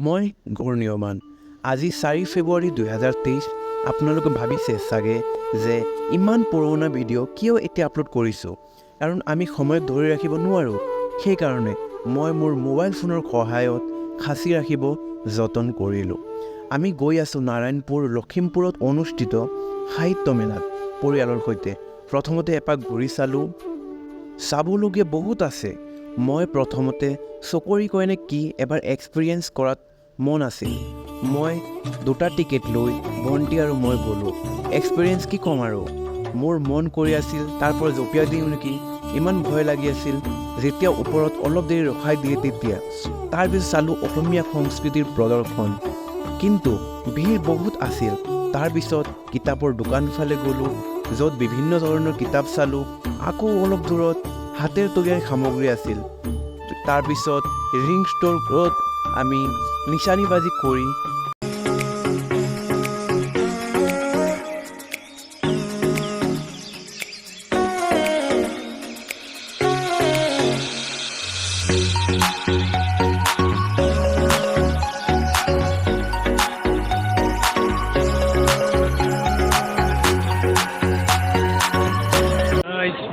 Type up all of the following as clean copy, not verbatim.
মই গৌৰনিয়মান আজি 4 ফেব্ৰুৱাৰী 2023 আপোনালোকে ভাবিছে চাগে যে ইমান পুৰণা ভিডিঅ' কিয় এতিয়া আপলোড কৰিছোঁ কাৰণ আমি সময় ধৰি ৰাখিব নোৱাৰোঁ সেইকাৰণে মই মোৰ মোবাইল ফোনৰ সহায়ত খাচি ৰাখিব যতন কৰিলোঁ আমি গৈ আছোঁ নাৰায়ণপুৰ লখিমপুৰত অনুষ্ঠিত সাহিত্য মেলাত পৰিয়ালৰ সৈতে প্ৰথমতে এপাক ঘূৰি চাবলগীয়া বহুত আছে মই প্ৰথমতে চকৰি কয়নে কি এবাৰ এক্সপিৰিয়েঞ্চ কৰাত মন আছিল মই দুটা টিকেট লৈ ভণ্টি আৰু মই গ'লোঁ এক্সপিৰিয়েঞ্চ কি ক'ম আৰু মোৰ মন কৰি আছিল তাৰ পৰা জঁপিয়াই দিওঁ নেকি ইমান ভয় লাগি আছিল যেতিয়া ওপৰত অলপ দেৰি ৰখাই দিয়ে তেতিয়া তাৰপিছত চালোঁ অসমীয়া সংস্কৃতিৰ প্ৰদৰ্শন কিন্তু ভিৰ বহুত আছিল তাৰপিছত কিতাপৰ দোকানফালে গ'লোঁ য'ত বিভিন্ন ধৰণৰ কিতাপ চালোঁ আকৌ অলপ দূৰত হাতেৰ তৈয়াৰী সামগ্ৰী আছিল তাৰপিছত ৰিং ষ্ট'ৰত আমি নিচানীবাজি কৰি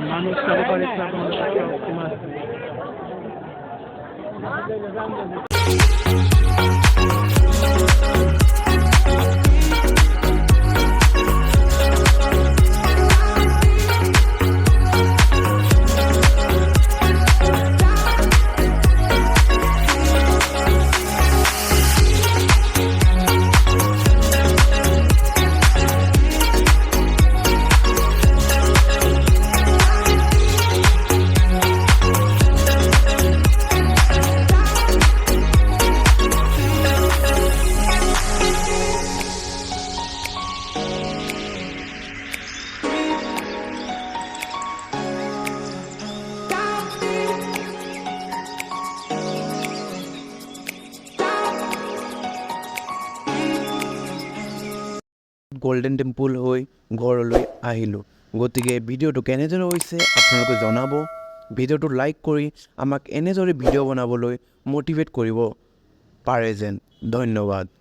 মানুষ চাব পাৰিছে আপোনালোকে গোল্ডেন টেম্পল হৈ ঘৰলৈ আহিলোঁ গতিকে ভিডিঅ'টো কেনেদৰে হৈছে আপোনালোকে জনাব ভিডিঅ'টো লাইক কৰি আমাক এনেদৰে ভিডিঅ' বনাবলৈ মটিভেট কৰিব পাৰে যেন ধন্যবাদ